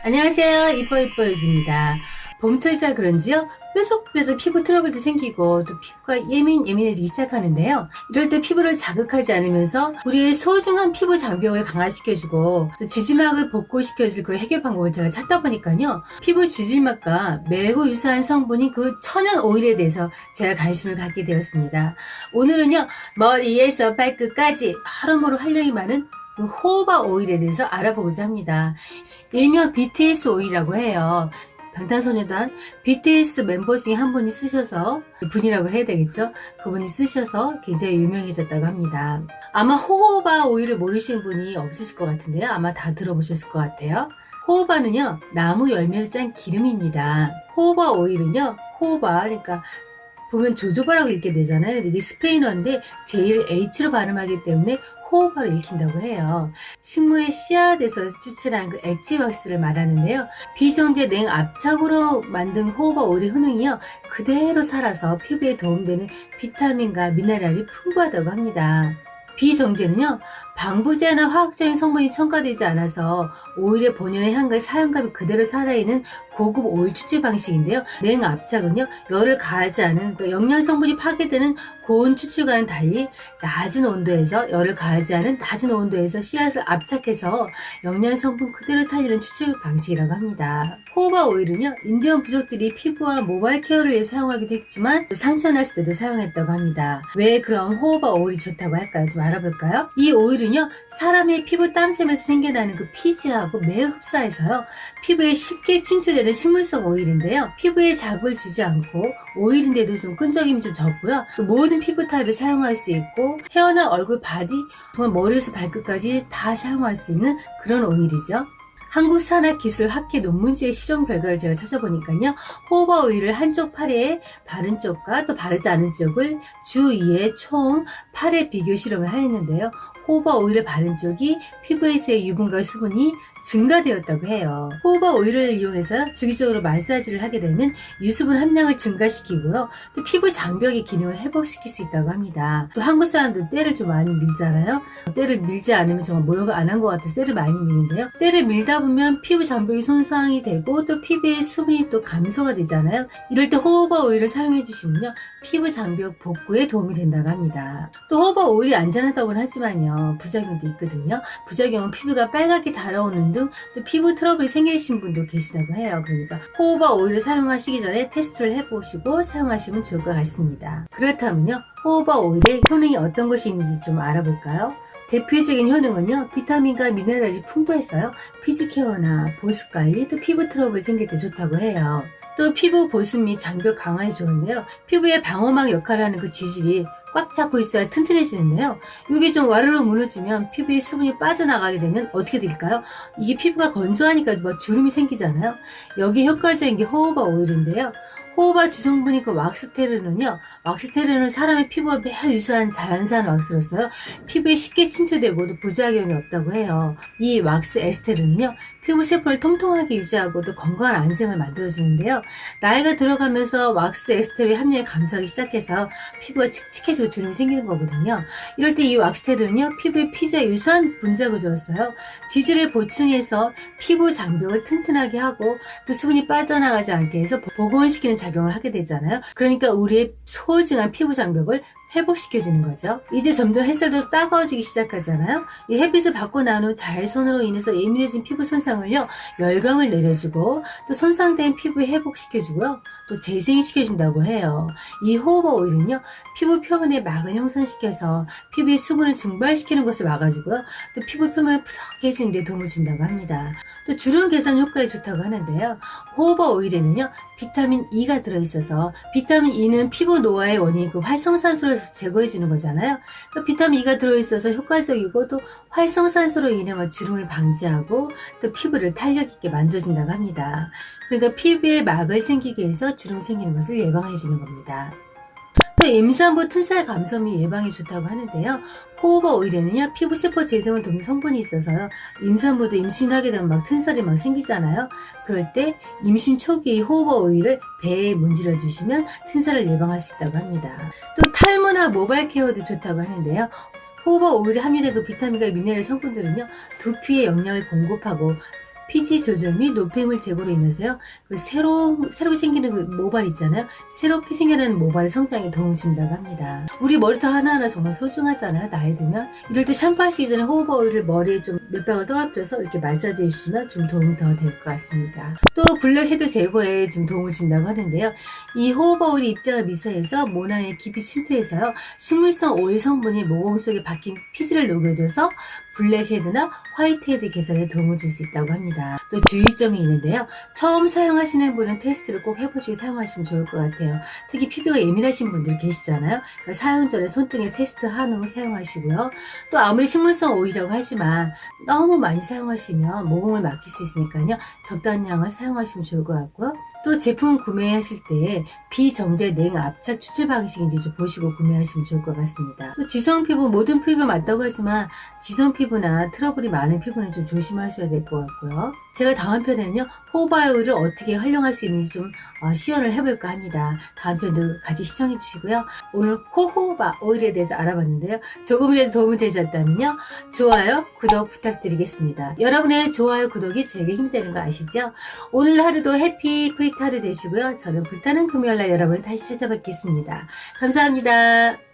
안녕하세요. 이뻐이뻐입니다. 봄철이라 그런지요, 뾰족뾰족 피부 트러블도 생기고 또 피부가 예민해지기 시작하는데요. 이럴 때 피부를 자극하지 않으면서 우리의 소중한 피부 장벽을 강화시켜주고 또 지지막을 복구시켜줄 그 해결 방법을 제가 찾다 보니까요, 피부 지질막과 매우 유사한 성분인 그 천연 오일에 대해서 제가 관심을 갖게 되었습니다. 오늘은요, 머리에서 발끝까지 여러모로 활용이 많은 그 호호바 오일에 대해서 알아보고자 합니다. 일명 BTS 오일이라고 해요. 방탄소년단 BTS 멤버 중에 한 분이 쓰셔서, 분이라고 해야 되겠죠? 그분이 쓰셔서 굉장히 유명해졌다고 합니다. 아마 호호바 오일을 모르시는 분이 없으실 것 같은데요. 아마 다 들어보셨을 것 같아요. 호호바는요, 나무 열매를 짠 기름입니다. 호호바 오일은요, 호호바, 그러니까 보면 조조바라고 읽게 되잖아요. 이게 스페인어인데 제일 H로 발음하기 때문에 호호바로 읽힌다고 해요. 식물의 씨앗에서 추출한 그 액체 왁스를 말하는데요. 비정제 냉압착으로 만든 호호바 오일의 효능이요, 그대로 살아서 피부에 도움되는 비타민과 미네랄이 풍부하다고 합니다. 비정제는요, 방부제나 화학적인 성분이 첨가되지 않아서 오일의 본연의 향과 사용감이 그대로 살아있는 고급 오일 추출 방식인데요. 냉압착은요, 열을 가하지 않은, 그러니까 영양 성분이 파괴되는 고온 추출과는 달리 낮은 온도에서, 열을 가하지 않은 낮은 온도에서 씨앗을 압착해서 영양 성분 그대로 살리는 추출 방식이라고 합니다. 호호바 오일은요, 인디언 부족들이 피부와 모발 케어를 위해 사용하기도 했지만 상처 났을 때도 사용했다고 합니다. 왜 그럼 호호바 오일이 좋다고 할까요? 좀 알아볼까요? 이 오일은요, 사람의 피부 땀샘에서 생겨나는 그 피지하고 매우 흡사해서요, 피부에 쉽게 침투되는 식물성 오일인데요, 피부에 자극을 주지 않고 오일인데도 좀 끈적임이 좀 적고요, 또 모든 피부 타입에 사용할 수 있고 헤어나 얼굴, 바디, 정말 머리에서 발끝까지 다 사용할 수 있는 그런 오일이죠. 한국산학기술학회 논문지의 실험 결과를 제가 찾아보니까요, 호호바 오일을 한쪽 팔에 바른 쪽과 또 바르지 않은 쪽을 주 2회 총 8회 비교 실험을 하였는데요. 호호바 오일을 바른 쪽이 피부에서의 유분과 수분이 증가되었다고 해요. 호호바 오일을 이용해서 주기적으로 마사지를 하게 되면 유수분 함량을 증가시키고요, 또 피부 장벽의 기능을 회복시킬 수 있다고 합니다. 또 한국 사람들 때를 좀 많이 밀잖아요. 때를 밀지 않으면 정말 모욕을 안 한 것 같아서 때를 많이 미는데요, 때를 밀다 보면 피부 장벽이 손상이 되고 또 피부의 수분이 또 감소가 되잖아요. 이럴 때 호호바 오일을 사용해 주시면요, 피부 장벽 복구에 도움이 된다고 합니다. 또 호호바 오일이 안전하다고는 하지만요, 부작용도 있거든요. 부작용은 피부가 빨갛게 달아오는 등 또 피부 트러블이 생기신 분도 계시다고 해요. 그러니까 호호바 오일을 사용하시기 전에 테스트를 해보시고 사용하시면 좋을 것 같습니다. 그렇다면요, 호호바 오일의 효능이 어떤 것이 있는지 좀 알아볼까요? 대표적인 효능은요, 비타민과 미네랄이 풍부해서요, 피지 케어나 보습 관리, 또 피부 트러블 생길 때 좋다고 해요. 또 피부 보습 및 장벽 강화에 좋은데요, 피부의 방어막 역할을 하는 그 지질이 꽉 잡고 있어야 튼튼해지는데요, 이게 좀 와르르 무너지면 피부에 수분이 빠져나가게 되면 어떻게 될까요? 이게 피부가 건조하니까 뭐 주름이 생기잖아요. 여기에 효과적인 게 호호바 오일인데요, 호호바 주성분인 그 왁스테르는요, 왁스테르는 사람의 피부와 매우 유사한 자연산 왁스로서요, 피부에 쉽게 침투되고 도 부작용이 없다고 해요. 이 왁스 에스테르는요, 피부 세포를 통통하게 유지하고 또 건강한 안색을 만들어주는데요, 나이가 들어가면서 왁스 에스테르의 함량이 감소하기 시작해서 피부가 칙칙해지고 주름이 생기는 거거든요. 이럴 때 이 왁스테르는요, 피부의 피지와 유사한 분자 구조로서요, 지질을 보충해서 피부 장벽을 튼튼하게 하고 또 수분이 빠져나가지 않게 해서 보건시키는 작용을 하게 되잖아요. 그러니까 우리의 소중한 피부 장벽을 회복시켜주는 거죠. 이제 점점 햇살도 따가워지기 시작하잖아요. 이 햇빛을 받고 난 후 자외선으로 인해서 예민해진 피부 손상을요, 열감을 내려주고 또 손상된 피부에 회복시켜주고요, 또 재생시켜준다고 해요. 이 호호바 오일은요, 피부 표면에 막을 형성시켜서 피부의 수분을 증발시키는 것을 막아주고요, 또 피부 표면을 부드럽게 해주는 데 도움을 준다고 합니다. 또 주름 개선 효과에 좋다고 하는데요, 호호바 오일에는요, 비타민 E가 들어있어서, 비타민 E는 피부 노화의 원인 그 활성산소를 제거해주는 거잖아요. 또 비타민 E가 들어있어서 효과적이고 또 활성산소로 인해 주름을 방지하고 또 피부를 탄력 있게 만들어준다고 합니다. 그러니까 피부에 막을 생기게 해서 주름 생기는 것을 예방해주는 겁니다. 또 임산부 튼살 감소 및 예방에 좋다고 하는데요, 호호바 오일에는요, 피부 세포 재생을 돕는 성분이 있어서요, 임산부도 임신하게 되면 막 튼살이 막 생기잖아요. 그럴 때 임신 초기 호호바 오일을 배에 문질러 주시면 튼살을 예방할 수 있다고 합니다. 또 탈모나 모발 케어도 좋다고 하는데요, 호호바 오일에 함유된 그 비타민과 미네랄 성분들은요, 두피에 영양을 공급하고 피지 조절 및 노폐물 제거로 인해서요. 그 새롭게 생기는 그 모발 있잖아요. 새롭게 생겨나는 모발의 성장에 도움을 준다고 합니다. 우리 머리털 하나하나 정말 소중하잖아요. 나이 들면. 이럴 때 샴푸하시기 전에 호호바 오일을 머리에 좀 몇 방울 떨어뜨려서 이렇게 마사지 해주시면 좀 도움이 더 될 것 같습니다. 또 블랙헤드 제거에 좀 도움을 준다고 하는데요. 이 호호바 오일이 입자가 미세해서 모낭에 깊이 침투해서요. 식물성 오일 성분이 모공 속에 박힌 피지를 녹여줘서 블랙헤드나 화이트헤드 개선에 도움을 줄 수 있다고 합니다. 또 주의점이 있는데요. 처음 사용하시는 분은 테스트를 꼭 해보시고 사용하시면 좋을 것 같아요. 특히 피부가 예민하신 분들 계시잖아요. 그러니까 사용 전에 손등에 테스트한 후 사용하시고요. 또 아무리 식물성 오일이라고 하지만 너무 많이 사용하시면 모공을 막힐 수 있으니까요. 적당한 양을 사용하시면 좋을 것 같고요. 또 제품 구매하실 때 비정제 냉압착 추출 방식인지 좀 보시고 구매하시면 좋을 것 같습니다. 또 지성 피부, 모든 피부 맞다고 하지만 지성 피부나 트러블이 많은 피부는 좀 조심하셔야 될 것 같고요. 제가 다음 편에는요, 호호바 오일을 어떻게 활용할 수 있는지 좀 시연을 해볼까 합니다. 다음 편도 같이 시청해 주시고요. 오늘 호호바 오일에 대해서 알아봤는데요. 조금이라도 도움이 되셨다면요, 좋아요, 구독 부탁드리겠습니다. 여러분의 좋아요, 구독이 저에게 힘이 되는 거 아시죠? 오늘 하루도 해피 프리트 하루 되시고요. 저는 불타는 금요일날 여러분을 다시 찾아뵙겠습니다. 감사합니다.